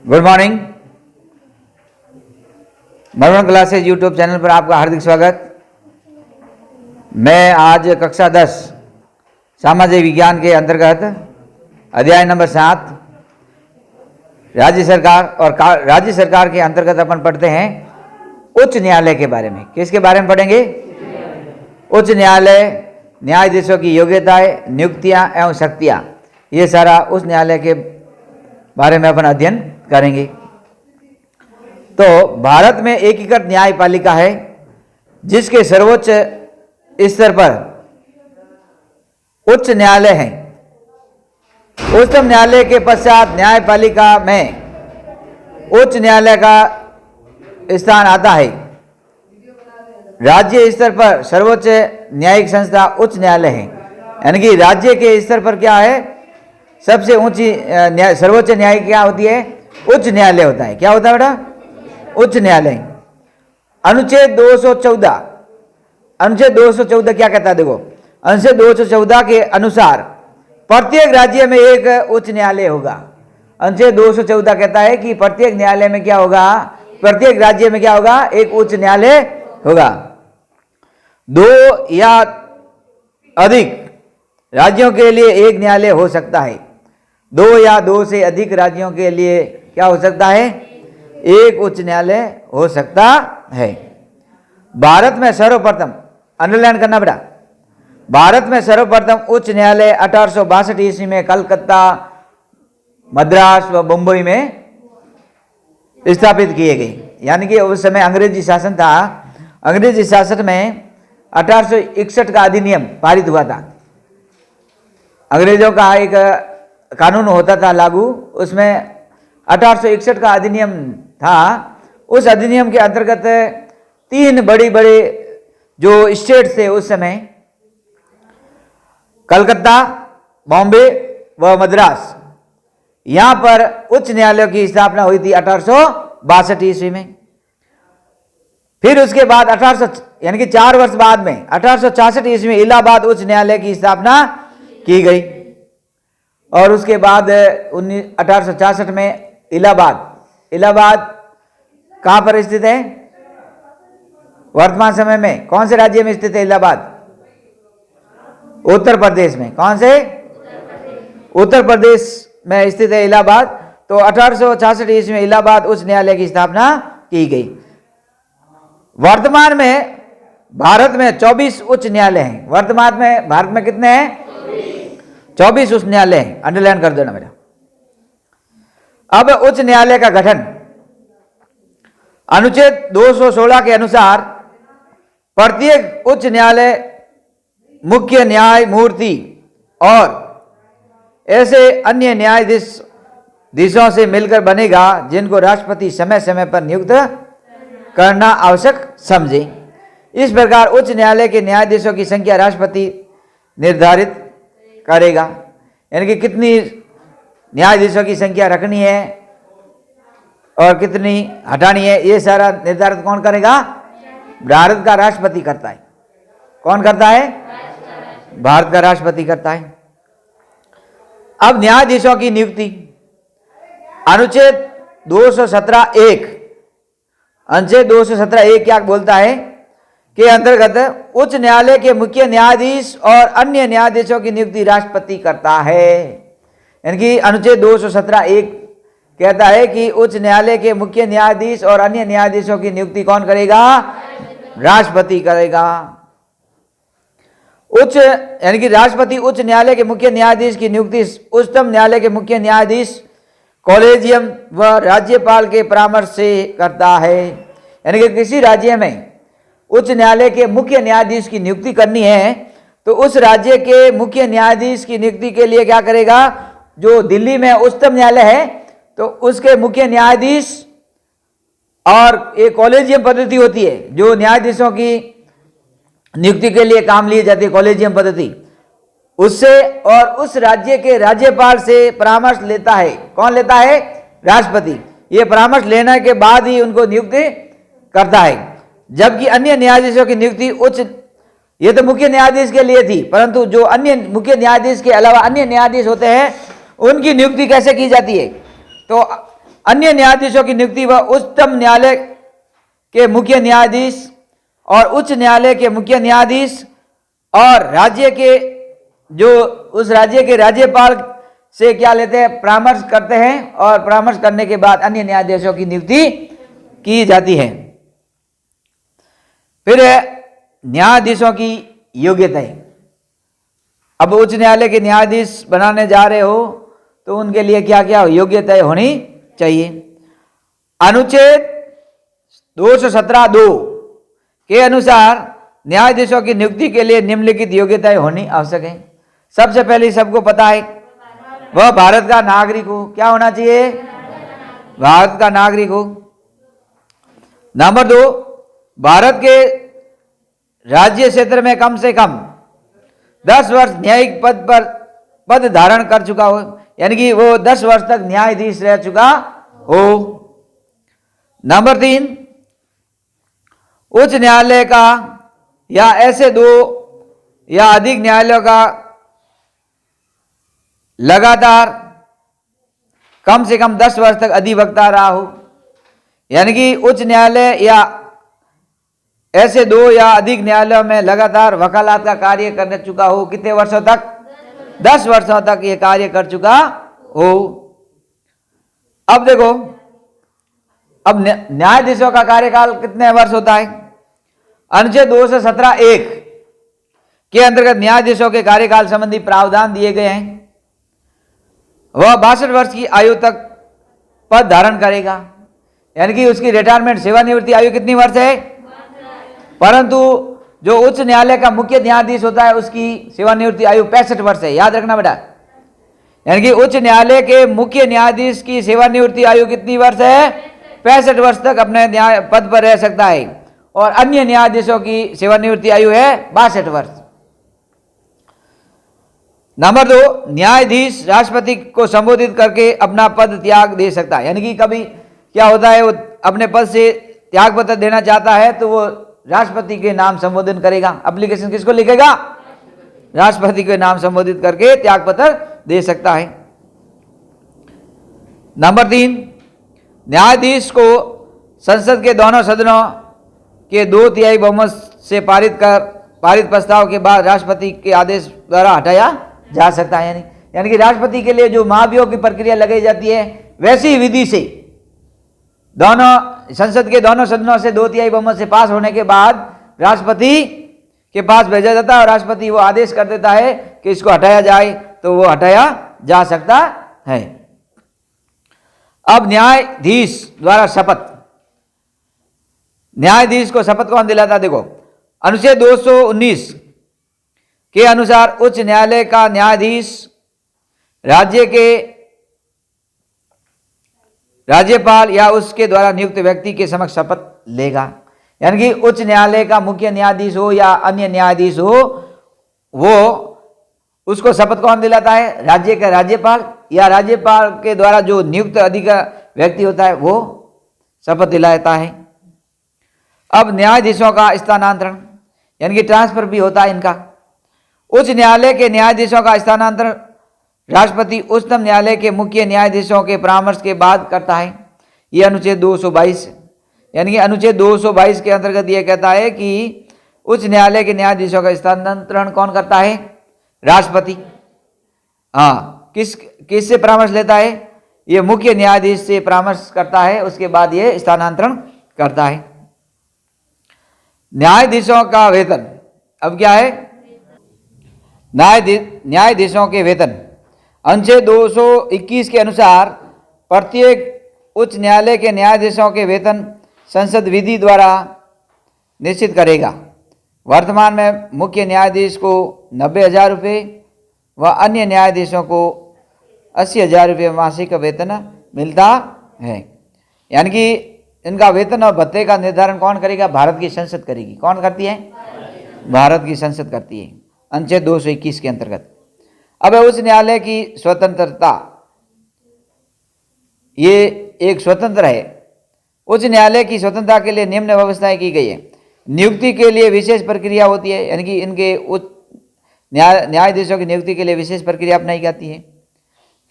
Good morning. मनोरंजन classes YouTube channel पर आपका हार्दिक स्वागत। मैं आज कक्षा 10 सामाजिक विज्ञान के अंतर्गत अध्याय नंबर 7 राज्य सरकार के अंतर्गत अपन पढ़ते हैं उच्च न्यायालय के बारे में। किसके बारे में पढ़ेंगे? उच्च न्यायालय, न्यायाधीशों की योग्यताएं, नियुक्तियां एवं शक्तियां, ये सारा उस न्यायालय के बारे में अपन अध्ययन करेंगे। तो भारत में एकीकृत न्यायपालिका है जिसके सर्वोच्च स्तर पर उच्च न्यायालय है। उच्चतम न्यायालय के पश्चात न्यायपालिका में उच्च न्यायालय का स्थान आता है। राज्य स्तर पर सर्वोच्च न्यायिक संस्था उच्च न्यायालय है, यानी कि राज्य के स्तर पर क्या है, सबसे ऊंची सर्वोच्च न्यायिक क्या होती है? उच्च न्यायालय होता है। क्या होता है बेटा? उच्च न्यायालय। अनुच्छेद 214 क्या कहता है? देखो, अनुच्छेद 214 के अनुसार प्रत्येक राज्य में एक उच्च न्यायालय होगा। अनुच्छेद 214 कहता है कि प्रत्येक न्यायालय में क्या होगा? प्रत्येक राज्य में क्या होगा? एक उच्च न्यायालय होगा। 2 या अधिक राज्यों के लिए एक न्यायालय हो सकता है। 2 या 2 से अधिक राज्यों के लिए क्या हो सकता है? एक उच्च न्यायालय हो सकता है। भारत में सर्वप्रथम, अंडरलाइन करना बेटा, भारत में सर्वप्रथम उच्च न्यायालय 1862 ईस्वी में कलकत्ता, मद्रास व मुंबई में स्थापित किए गए। यानी कि उस समय अंग्रेजी शासन था। अंग्रेजी शासन में 1861 का अधिनियम पारित हुआ था। अंग्रेजों का एक कानून होता था लागू, उसमें 1861 का अधिनियम था। उस अधिनियम के अंतर्गत 3 बड़े जो स्टेट थे उस समय, कलकत्ता, बॉम्बे व मद्रास, यहां पर उच्च न्यायालयों की स्थापना हुई थी 1862 ईस्वी में। फिर उसके बाद 1800 यानी कि 4 वर्ष बाद में 1866 ईस्वी में इलाहाबाद उच्च न्यायालय की स्थापना की गई। और उसके बाद 1866 में इलाहाबाद कहां पर स्थित है? वर्तमान समय में कौन से राज्य में स्थित है इलाहाबाद? उत्तर प्रदेश में। कौन से? उत्तर प्रदेश में स्थित है इलाहाबाद। तो 1866 ईस्वी में इलाहाबाद उच्च न्यायालय की स्थापना की गई। वर्तमान में भारत में 24 उच्च न्यायालय हैं। वर्तमान में भारत में कितने हैं? 24 उच्च न्यायालय हैं। अंडरलाइन कर देना बेटा। अब उच्च न्यायालय का गठन अनुच्छेद 216 के अनुसार प्रत्येक उच्च न्यायालय मुख्य न्यायमूर्ति और ऐसे अन्य न्यायाधीशों से मिलकर बनेगा जिनको राष्ट्रपति समय समय पर नियुक्त करना आवश्यक समझे। इस प्रकार उच्च न्यायालय के न्यायाधीशों की संख्या राष्ट्रपति निर्धारित करेगा। यानी कि कितनी न्यायाधीशों की संख्या रखनी है और कितनी हटानी है, ये सारा निर्धारित कौन करेगा? भारत का राष्ट्रपति करता है। कौन करता है? भारत का राष्ट्रपति करता है। अब न्यायाधीशों की नियुक्ति अनुच्छेद 217(1) अनुच्छेद 217(1) क्या बोलता है के अंतर्गत उच्च न्यायालय के मुख्य न्यायाधीश और अन्य न्यायाधीशों की नियुक्ति राष्ट्रपति करता है। यानी कि अनुच्छेद 217(1) कहता है कि उच्च न्यायालय के मुख्य न्यायाधीश और अन्य न्यायाधीशों की नियुक्ति कौन करेगा? राष्ट्रपति करेगा। यानी कि राष्ट्रपति उच्च न्यायालय के मुख्य न्यायाधीश की नियुक्ति उच्चतम न्यायालय के मुख्य न्यायाधीश, कॉलेजियम व राज्यपाल के परामर्श से करता है। यानी कि किसी राज्य में उच्च न्यायालय के मुख्य न्यायाधीश की नियुक्ति करनी है तो उस राज्य के मुख्य न्यायाधीश की नियुक्ति के लिए क्या करेगा? जो दिल्ली में उच्चतम न्यायालय है तो उसके मुख्य न्यायाधीश, और एक कॉलेजियम पद्धति होती है जो न्यायाधीशों की नियुक्ति के लिए काम लिए जाती है, कॉलेजियम पद्धति, उससे और उस राज्य के राज्यपाल से परामर्श लेता है। कौन लेता है? राष्ट्रपति। ये परामर्श लेने के बाद ही उनको नियुक्ति करता है। जबकि अन्य न्यायाधीशों की नियुक्ति ये तो मुख्य न्यायाधीश के लिए थी, परंतु जो अन्य मुख्य न्यायाधीश के अलावा अन्य न्यायाधीश होते हैं उनकी नियुक्ति कैसे की जाती है? तो अन्य न्यायाधीशों की नियुक्ति व उच्चतम न्यायालय के मुख्य न्यायाधीश और उच्च न्यायालय के मुख्य न्यायाधीश और राज्य के जो उस राज्य के राज्यपाल से क्या लेते हैं, परामर्श करते हैं, और परामर्श करने के बाद अन्य न्यायाधीशों की नियुक्ति की जाती है। फिर न्यायाधीशों की योग्यताएं। अब उच्च न्यायालय के न्यायाधीश बनाने जा रहे हो तो उनके लिए क्या क्या योग्यताएं होनी चाहिए। अनुच्छेद 217(2) के अनुसार न्यायाधीशों की नियुक्ति के लिए निम्नलिखित योग्यताएं होनी आवश्यक है। सबसे पहले सबको पता है वह भारत का नागरिक हो। क्या होना चाहिए? भारत का नागरिक हो। नंबर 2, भारत के राज्य क्षेत्र में कम से कम 10 वर्ष न्यायिक पद धारण कर चुका हो, यानी कि वो 10 वर्ष तक न्यायाधीश रह चुका हो। नंबर 3, उच्च न्यायालय का या ऐसे 2 या अधिक न्यायालयों का लगातार कम से कम 10 वर्ष तक अधिवक्ता रहा हो, यानी कि उच्च न्यायालय या ऐसे 2 या अधिक न्यायालयों में लगातार वकालत का कार्य कर चुका हो। कितने वर्षों तक? 10 वर्षों तक ये कार्य कर चुका हो। अब देखो, अब न्यायाधीशों का कार्यकाल कितने वर्ष होता है? अनुच्छेद 217(1) के अंतर्गत न्यायाधीशों के कार्यकाल संबंधी प्रावधान दिए गए हैं। वह 62 वर्ष की आयु तक पद धारण करेगा, यानी कि उसकी रिटायरमेंट सेवानिवृत्ति आयु कितनी वर्ष है? परंतु जो उच्च न्यायालय का मुख्य न्यायाधीश होता है उसकी सेवानिवृत्ति आयु 65 वर्ष है। याद रखना बेटा, यानी कि उच्च न्यायालय के मुख्य न्यायाधीश की सेवानिवृत्ति आयु कितनी वर्ष है? 65 वर्ष तक अपने न्याय पद पर रह सकता है, और अन्य न्यायाधीशों की सेवानिवृत्ति आयु है 62 वर्ष। नंबर 2, न्यायाधीश राष्ट्रपति को संबोधित करके अपना पद त्याग दे सकता है, यानी कि कभी क्या होता है, वो अपने पद से त्याग पत्र देना चाहता है तो वो राष्ट्रपति के नाम संबोधन करेगा। एप्लीकेशन किसको लिखेगा? राष्ट्रपति के नाम संबोधित करके त्याग पत्र दे सकता है। नंबर 3, न्यायाधीश को संसद के दोनों सदनों के 2/3 बहुमत से पारित प्रस्ताव के बाद राष्ट्रपति के आदेश द्वारा हटाया जा सकता है। यानी कि राष्ट्रपति के लिए जो महाभियोग की प्रक्रिया लगाई जाती है, वैसी विधि से दोनों संसद के दोनों सदनों से 2/3 बहुमत से पास होने के बाद राष्ट्रपति के पास भेजा जाता है, और राष्ट्रपति वो आदेश कर देता है कि इसको हटाया जाए, तो वो हटाया जा सकता है। अब न्यायाधीश द्वारा शपथ। न्यायाधीश को शपथ कौन दिलाता? देखो, अनुच्छेद 219 के अनुसार उच्च न्यायालय का न्यायाधीश राज्य के राज्यपाल या उसके द्वारा नियुक्त व्यक्ति के समक्ष शपथ लेगा। यानी कि उच्च न्यायालय का मुख्य न्यायाधीश हो या अन्य न्यायाधीश हो, वो उसको शपथ कौन दिलाता है? राज्य का राज्यपाल या राज्यपाल के द्वारा जो नियुक्त अधिकार व्यक्ति होता है वो शपथ दिलाता है। अब न्यायाधीशों का स्थानांतरण, यानी कि ट्रांसफर भी होता है इनका। उच्च न्यायालय के न्यायाधीशों का स्थानांतरण राष्ट्रपति उच्चतम न्यायालय के मुख्य न्यायाधीशों के परामर्श के बाद करता है। यह अनुच्छेद 222, यानी कि अनुच्छेद 222 के अंतर्गत यह कहता है कि उच्च न्यायालय के न्यायाधीशों का स्थानांतरण कौन करता है? राष्ट्रपति। हाँ, किससे परामर्श लेता है? ये मुख्य न्यायाधीश से परामर्श करता है, उसके बाद ये स्थानांतरण करता है। न्यायाधीशों का वेतन। अब क्या है? न्यायाधीशों के वेतन अनुच्छेद 221 के अनुसार प्रत्येक उच्च न्यायालय के न्यायाधीशों के वेतन संसद विधि द्वारा निश्चित करेगा। वर्तमान में मुख्य न्यायाधीश को 90,000 रुपये व अन्य न्यायाधीशों को 80,000 रुपये मासिक वेतन मिलता है। यानी कि इनका वेतन और भत्ते का निर्धारण कौन करेगा? भारत की संसद करेगी। कौन करती है? भारत की संसद करती है, अनुच्छेद 221 के अंतर्गत। अब उच्च न्यायालय की स्वतंत्रता, ये एक स्वतंत्र है। उच्च न्यायालय की स्वतंत्रता के लिए निम्न व्यवस्थाएं की गई है। नियुक्ति के लिए विशेष प्रक्रिया होती है, यानी कि इनके उच्च न्यायाधीशों की नियुक्ति के लिए विशेष प्रक्रिया अपनाई जाती है।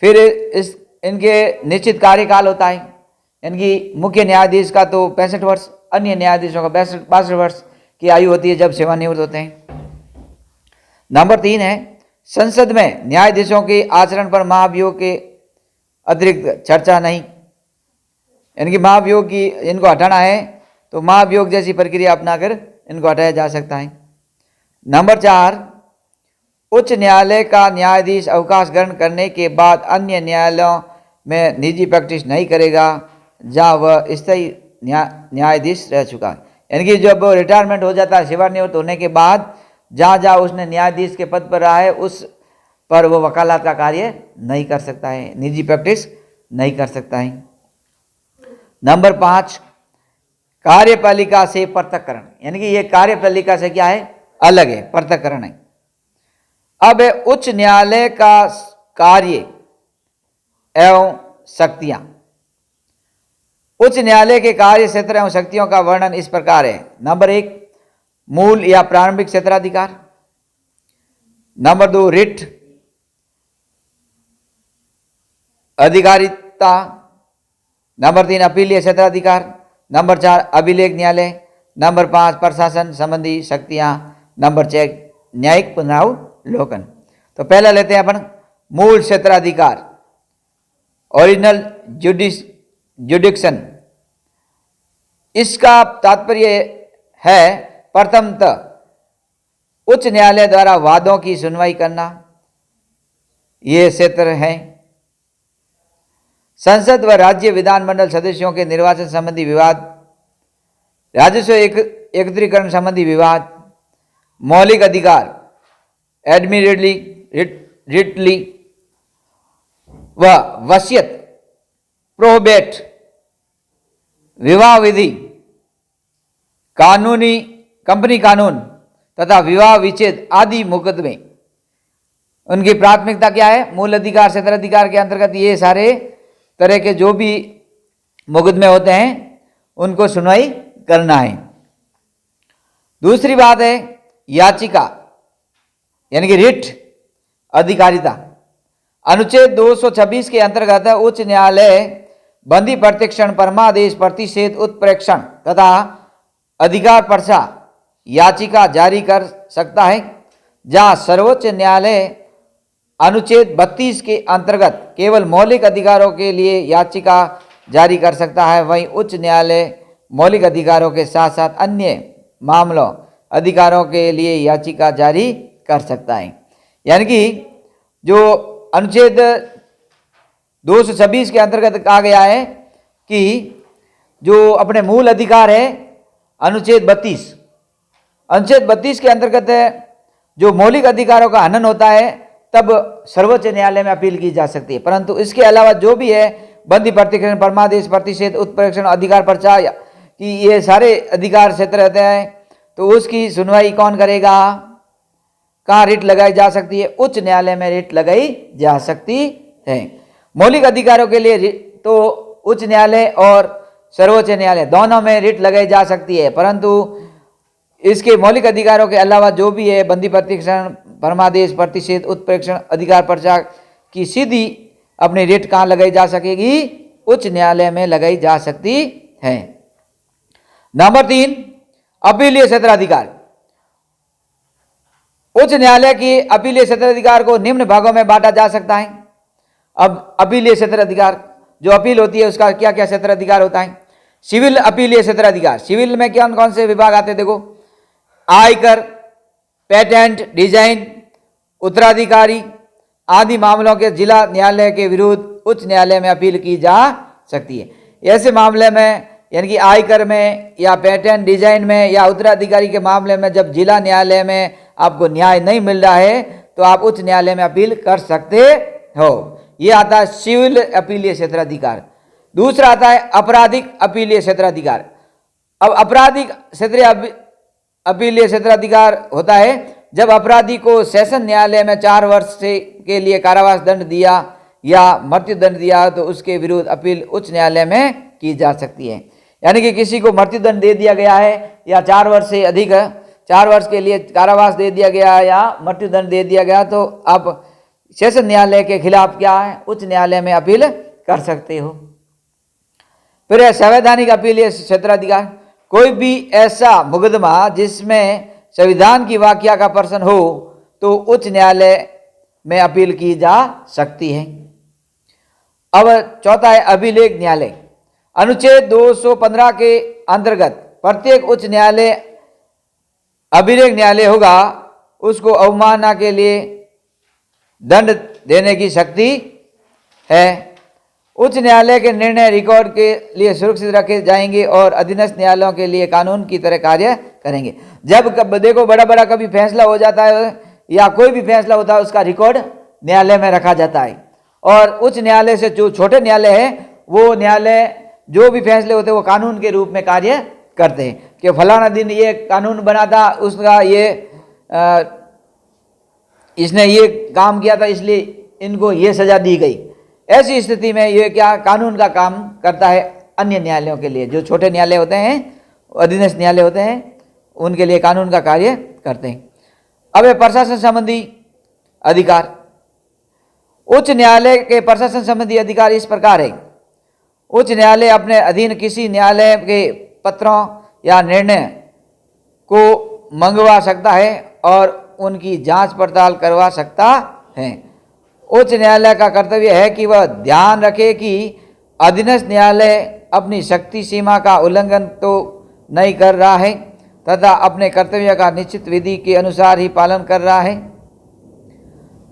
फिर इनके निश्चित कार्यकाल होता है, यानी कि मुख्य न्यायाधीश का तो 65 वर्ष, अन्य न्यायाधीशों का 62 वर्ष की आयु होती है जब सेवानिवृत्त होते हैं। नंबर 3 है, संसद में न्यायाधीशों के आचरण पर महाभियोग के अतिरिक्त चर्चा नहीं, यानी कि महाभियोग की इनको हटाना है तो महाभियोग जैसी प्रक्रिया अपनाकर इनको हटाया जा सकता है। नंबर 4, उच्च न्यायालय का न्यायाधीश अवकाश ग्रहण करने के बाद अन्य न्यायालयों में निजी प्रैक्टिस नहीं करेगा जहाँ वह स्थायी न्यायाधीश रह चुका है, यानी कि जब रिटायरमेंट हो जाता है, सेवानिवृत्त होने के बाद जहाँ जहाँ उसने न्यायाधीश के पद पर रहा है उस पर वो वकालत का कार्य नहीं कर सकता है, निजी प्रैक्टिस नहीं कर सकता है। नंबर 5, कार्यपालिका से पृथक्करण, यानी कि ये कार्यपालिका से क्या है, अलग है, पृथक्करण है। अब उच्च न्यायालय का कार्य एवं शक्तियां। उच्च न्यायालय के कार्य क्षेत्र एवं शक्तियों का वर्णन इस प्रकार है। नंबर 1, मूल या प्रारंभिक क्षेत्राधिकार। नंबर 2, रिट अधिकारिता। नंबर 3, अपीलीय क्षेत्राधिकार। नंबर 4, अभिलेख न्यायालय। नंबर 5, प्रशासन संबंधी शक्तियां। नंबर 6, न्यायिक पुनरावलोकन। तो पहला लेते हैं अपन मूल क्षेत्राधिकार, ओरिजिनल जुडिक्शन। इसका तात्पर्य है प्रथमतः उच्च न्यायालय द्वारा वादों की सुनवाई करना, ये क्षेत्र है। संसद व राज्य विधानमंडल सदस्यों के निर्वाचन संबंधी विवाद, राजस्व एकत्रीकरण संबंधी विवाद, मौलिक अधिकार एडमिनिस्ट्रेटिवली व वसीयत, प्रोबेट, विवाह विधि, कानूनी कंपनी कानून तथा विवाह विच्छेद आदि मुकदमे। उनकी प्राथमिकता क्या है, मूल अधिकार क्षेत्राधिकार के अंतर्गत ये सारे तरह के जो भी मुकदमे होते हैं उनको सुनवाई करना है। दूसरी बात है याचिका, यानी कि रिट अधिकारिता। अनुच्छेद 226 के अंतर्गत उच्च न्यायालय बंदी प्रत्यक्षण, परमादेश, प्रतिषेध, उत्प्रेक्षण तथा अधिकार पर्चा याचिका जारी कर सकता है। जहां सर्वोच्च न्यायालय अनुच्छेद 32 के अंतर्गत केवल मौलिक अधिकारों के लिए याचिका जारी कर सकता है, वहीं उच्च न्यायालय मौलिक अधिकारों के साथ साथ अन्य मामलों अधिकारों के लिए याचिका जारी कर सकता है। यानी कि जो अनुच्छेद 226 के अंतर्गत कहा गया है कि जो अपने मूल अधिकार है, अनुच्छेद 32 के अंतर्गत जो मौलिक अधिकारों का हनन होता है तब सर्वोच्च न्यायालय में अपील की जा सकती है। परंतु इसके अलावा जो भी है बंदी प्रत्यक्षण, परमादेश, प्रतिषेध, उत्प्रेक्षण, अधिकार पर्चा कि ये सारे अधिकार क्षेत्र रहते हैं, तो उसकी सुनवाई कौन करेगा, कहाँ रिट लगाई जा सकती है, उच्च न्यायालय में रिट लगाई जा सकती है। मौलिक अधिकारों के लिए तो उच्च न्यायालय और सर्वोच्च न्यायालय दोनों में रिट लगाई जा सकती है, परंतु इसके मौलिक अधिकारों के अलावा जो भी है बंदी प्रत्यक्षण, परमादेश, प्रतिषेध, उत्प्रेक्षण, अधिकार पर्चा की सीधी अपनी रिट कहाँ लगाई जा सकेगी, उच्च न्यायालय में लगाई जा सकती है। नंबर 3, अपीलीय क्षेत्राधिकार। उच्च न्यायालय की अपीलीय क्षेत्राधिकार को निम्न भागों में बांटा जा सकता है। अब अपीलीय क्षेत्राधिकार जो अपील होती है उसका क्या क्या क्षेत्राधिकार होता है। सिविल अपीलीय क्षेत्राधिकार, सिविल में कौन कौन से विभाग आते हैं, देखो आयकर, पेटेंट, डिजाइन, उत्तराधिकारी आदि मामलों के जिला न्यायालय के विरुद्ध उच्च न्यायालय में अपील की जा सकती है। ऐसे मामले में यानी कि आयकर में या पेटेंट डिजाइन में या उत्तराधिकारी के मामले में जब जिला न्यायालय में आपको न्याय नहीं मिल रहा है तो आप उच्च न्यायालय में अपील कर सकते हो। ये आता है सिविल अपीलीय क्षेत्राधिकार। दूसरा आता है आपराधिक अपीलीय क्षेत्राधिकार। अब आपराधिक क्षेत्रीय अपीलीय क्षेत्राधिकार होता है जब अपराधी को सेशन न्यायालय में 4 वर्ष के लिए कारावास दंड दिया या मृत्यु दंड दिया तो उसके विरुद्ध अपील उच्च न्यायालय में की जा सकती है। यानी कि किसी को मृत्यु दंड दे दिया गया है या 4 वर्ष से अधिक 4 वर्ष के लिए कारावास दे दिया गया या मृत्यु दंड दे दिया गया तो आप सेशन न्यायालय के खिलाफ क्या है, उच्च न्यायालय में अपील कर सकते हो। फिर है संवैधानिक अपील या क्षेत्राधिकार। कोई भी ऐसा मुकदमा जिसमें संविधान की व्याख्या का प्रश्न हो तो उच्च न्यायालय में अपील की जा सकती है। अब चौथा है अभिलेख न्यायालय। अनुच्छेद 215 के अंतर्गत प्रत्येक उच्च न्यायालय अभिलेख न्यायालय होगा। उसको अवमानना के लिए दंड देने की शक्ति है। उच्च न्यायालय के निर्णय रिकॉर्ड के लिए सुरक्षित रखे जाएंगे और अधीनस्थ न्यायालयों के लिए कानून की तरह कार्य करेंगे। जब देखो बड़ा बड़ा कभी फैसला हो जाता है या कोई भी फैसला होता है, उसका रिकॉर्ड न्यायालय में रखा जाता है। और उच्च न्यायालय से जो छोटे न्यायालय है, वो न्यायालय जो भी फैसले होते हैं वो कानून के रूप में कार्य करते हैं कि फलाना दिन ये कानून बना था, उसका ये इसने ये काम किया था, इसलिए इनको ये सजा दी गई। ऐसी स्थिति में ये क्या कानून का काम करता है अन्य न्यायालयों के लिए। जो छोटे न्यायालय होते हैं, अधीनस्थ न्यायालय होते हैं, उनके लिए कानून का कार्य करते हैं। अब प्रशासन संबंधी अधिकार। उच्च न्यायालय के प्रशासन संबंधी अधिकार इस प्रकार है। उच्च न्यायालय अपने अधीन किसी न्यायालय के पत्रों या निर्णय को मंगवा सकता है और उनकी जांच पड़ताल करवा सकता है। उच्च न्यायालय का कर्तव्य है कि वह ध्यान रखे कि अधीनस्थ न्यायालय अपनी शक्ति सीमा का उल्लंघन तो नहीं कर रहा है तथा अपने कर्तव्य का निश्चित विधि के अनुसार ही पालन कर रहा है।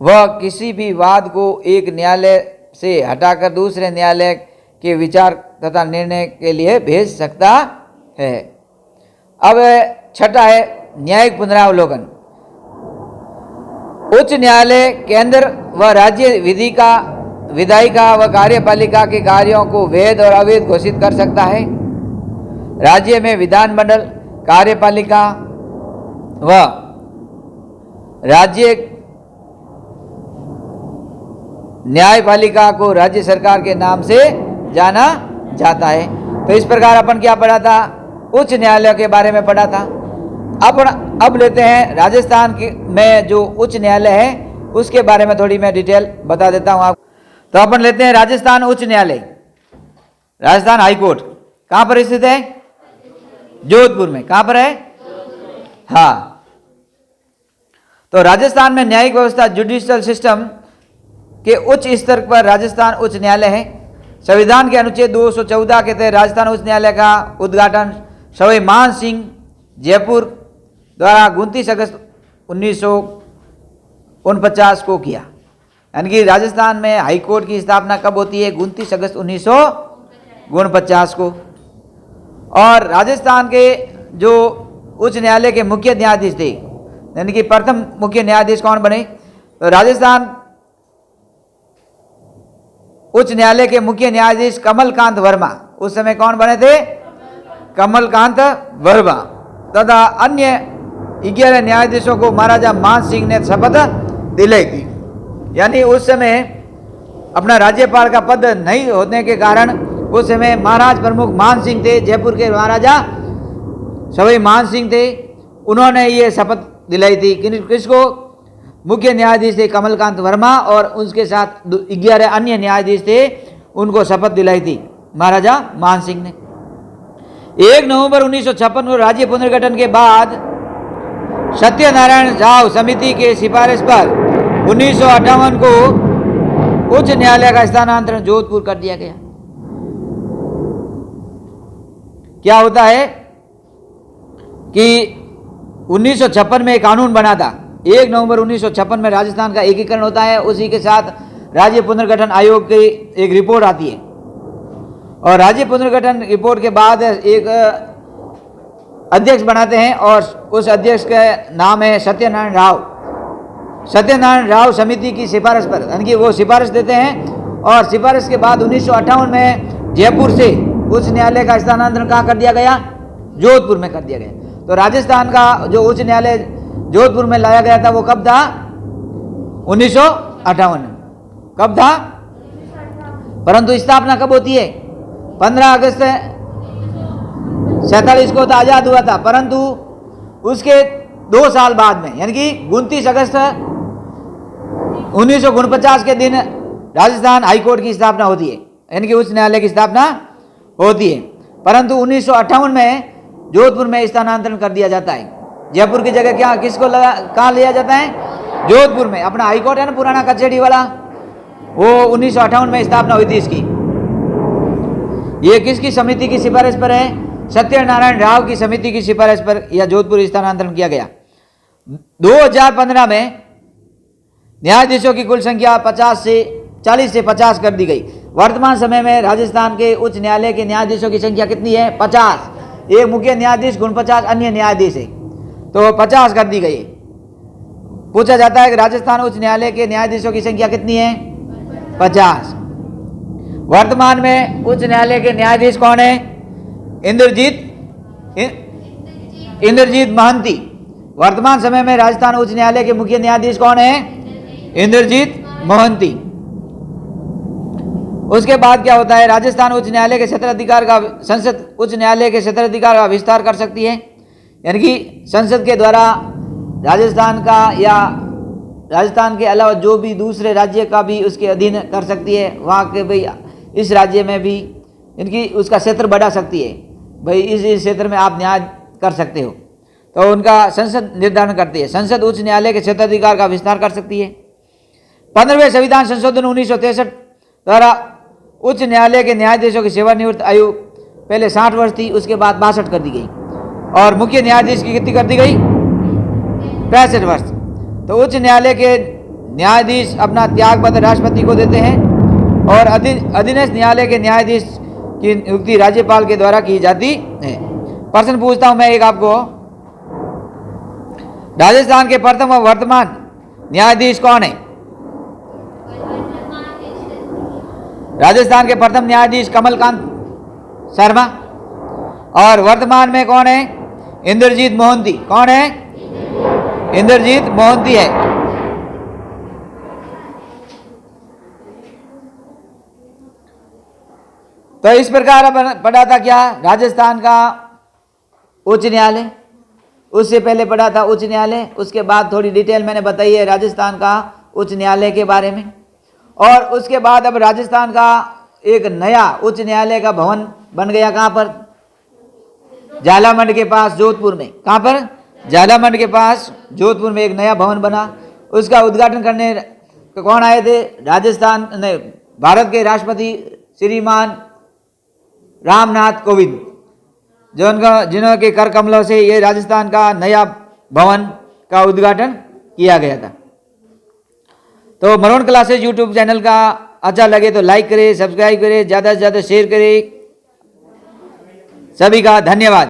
वह किसी भी वाद को एक न्यायालय से हटाकर दूसरे न्यायालय के विचार तथा निर्णय के लिए भेज सकता है। अब छठा है न्यायिक पुनरावलोकन। उच्च न्यायालय केंद्र व राज्य विधायिका व कार्यपालिका के कार्यों को वैध और अवैध घोषित कर सकता है। राज्य में विधानमंडल, कार्यपालिका व राज्य न्यायपालिका को राज्य सरकार के नाम से जाना जाता है। तो इस प्रकार अपन क्या पढ़ा था, उच्च न्यायालय के बारे में पढ़ा था। अब लेते हैं राजस्थान में जो उच्च न्यायालय है उसके बारे में थोड़ी मैं डिटेल बता देता हूं आपको। तो अपन लेते हैं राजस्थान उच्च न्यायालय, राजस्थान हाई कोर्ट। कहां पर स्थित है? जोधपुर में। कहां पर है? हाँ। तो राजस्थान में न्यायिक व्यवस्था, जुडिशियल सिस्टम के उच्च स्तर पर राजस्थान उच्च न्यायालय है। संविधान के अनुच्छेद 214 के तहत राजस्थान उच्च न्यायालय का उद्घाटन सवाई मान सिंह जयपुर द्वारा 29 अगस्त 1949 को किया। यानी कि राजस्थान में हाई कोर्ट की स्थापना कब होती है? 29 अगस्त 1949 को। और राजस्थान के जो उच्च न्यायालय के मुख्य न्यायाधीश थे, यानी कि प्रथम मुख्य न्यायाधीश कौन बने? तो राजस्थान उच्च न्यायालय के मुख्य न्यायाधीश कमलकांत वर्मा उस समय कौन बने थे? कमलकांत वर्मा। तथा अन्य 11 न्यायाधीशों को महाराजा मान सिंह ने शपथ दिलाई थी। यानी उस समय अपना राज्यपाल का पद नहीं होने के कारण उस समय महाराज प्रमुख मान सिंह थे, जयपुर के महाराजा सवाई मान सिंह थे। उन्होंने ये शपथ दिलाई थी। किसको? मुख्य न्यायाधीश थे कमलकांत वर्मा और उसके साथ 11 अन्य न्यायाधीश थे, उनको शपथ दिलाई थी महाराजा मान सिंह ने। 1 नवंबर 1956 को राज्य पुनर्गठन के बाद सत्यनारायण राव समिति के सिफारिश पर 1958 को उच्च न्यायालय का स्थानांतरण जोधपुर कर दिया गया। क्या होता है कि 1956 में एक कानून बना था। 1 नवंबर 1956 में राजस्थान का एकीकरण होता है। उसी के साथ राज्य पुनर्गठन आयोग की एक रिपोर्ट आती है और राज्य पुनर्गठन रिपोर्ट के बाद एक अध्यक्ष बनाते हैं और उस अध्यक्ष का नाम है सत्यनारायण राव। सत्यनारायण राव समिति की सिफारिश पर, यानी कि वो सिफारिश देते हैं और सिफारिश के बाद 1958 में जयपुर से उच्च न्यायालय का स्थानांतरण कहाँ कर दिया गया? जोधपुर में कर दिया गया। तो राजस्थान का जो उच्च न्यायालय जोधपुर में लाया गया था वो कब था? 1958 में। कब था? परंतु स्थापना कब होती है? 15 अगस्त 47 को तो आजाद हुआ था, परंतु उसके 2 साल बाद में यानी कि 29 अगस्त 1949 के दिन राजस्थान हाईकोर्ट की स्थापना होती है, यानी कि उच्च न्यायालय की स्थापना होती है। परंतु 1958 में जोधपुर में स्थानांतरण कर दिया जाता है। जयपुर की जगह क्या किसको कहाँ लिया जाता है? जोधपुर में। अपना हाईकोर्ट है ना पुराना कचहरी वाला, वो 1958 में स्थापना हुई थी इसकी। ये किसकी समिति की सिफारिश पर है? सत्यनारायण राव की समिति की सिफारिश पर यह जोधपुर स्थानांतरण किया गया। 2015 में न्यायाधीशों की कुल संख्या 40 से 50 कर दी गई। वर्तमान समय में राजस्थान के उच्च न्यायालय के न्यायाधीशों की संख्या कितनी है? 50। एक मुख्य न्यायाधीश गुण 50 अन्य न्यायाधीश है, तो 50 कर दी गई। पूछा जाता है कि राजस्थान उच्च न्यायालय के न्यायाधीशों की संख्या कितनी है? 50। वर्तमान में उच्च न्यायालय के न्यायाधीश कौन है? इंद्रजीत महंती। वर्तमान समय में राजस्थान उच्च न्यायालय के मुख्य न्यायाधीश कौन है? इंद्रजीत महंती। उसके बाद क्या होता है? राजस्थान उच्च न्यायालय के क्षेत्राधिकार का संसद उच्च न्यायालय के क्षेत्राधिकार का विस्तार कर सकती है, यानी कि संसद के द्वारा राजस्थान का या राजस्थान के अलावा जो भी दूसरे राज्य का भी उसके अधीन कर सकती है। वहाँ के भाई इस राज्य में भी इनकी उसका क्षेत्र बढ़ा सकती है, भाई इस क्षेत्र में आप न्याय कर सकते हो, तो उनका संसद निर्धारण करती है। संसद उच्च न्यायालय के क्षेत्राधिकार का विस्तार कर सकती है। 15वें संविधान संशोधन 1963 द्वारा उच्च न्यायालय के न्यायाधीशों की सेवानिवृत्त आयु पहले 60 वर्ष थी, उसके बाद 62 कर दी गई, और मुख्य न्यायाधीश की कितनी कर दी गई? 65 वर्ष। तो उच्च न्यायालय के न्यायाधीश अपना त्यागपत्र राष्ट्रपति को देते हैं, और अधीनस्थ न्यायालय के न्यायाधीश की नियुक्ति राज्यपाल के द्वारा की जाती है। प्रश्न पूछता हूं मैं एक आपको, राजस्थान के प्रथम व वर्तमान न्यायाधीश कौन है? राजस्थान के प्रथम न्यायाधीश कमलकांत शर्मा, और वर्तमान में कौन है? इंद्रजीत मोहंती। कौन है? इंद्रजीत मोहंती है। तो इस प्रकार पढ़ा था क्या? राजस्थान का उच्च न्यायालय, उससे पहले पढ़ा था उच्च न्यायालय, उसके बाद थोड़ी डिटेल मैंने बताई है राजस्थान का उच्च न्यायालय के बारे में। और उसके बाद अब राजस्थान का एक नया उच्च न्यायालय का भवन बन गया। कहाँ पर? झालामंड के पास जोधपुर में। कहाँ पर? झालामंड के पास जोधपुर में एक नया भवन बना। उसका उद्घाटन करने कौन आए थे? राजस्थान नहीं, भारत के राष्ट्रपति श्रीमान रामनाथ कोविंद, जिन्होंने के कर कमलों से ये राजस्थान का नया भवन का उद्घाटन किया गया था। तो मरोन क्लासेज यूट्यूब चैनल का अच्छा लगे तो लाइक करें, सब्सक्राइब करें, ज़्यादा से ज़्यादा शेयर करें। सभी का धन्यवाद।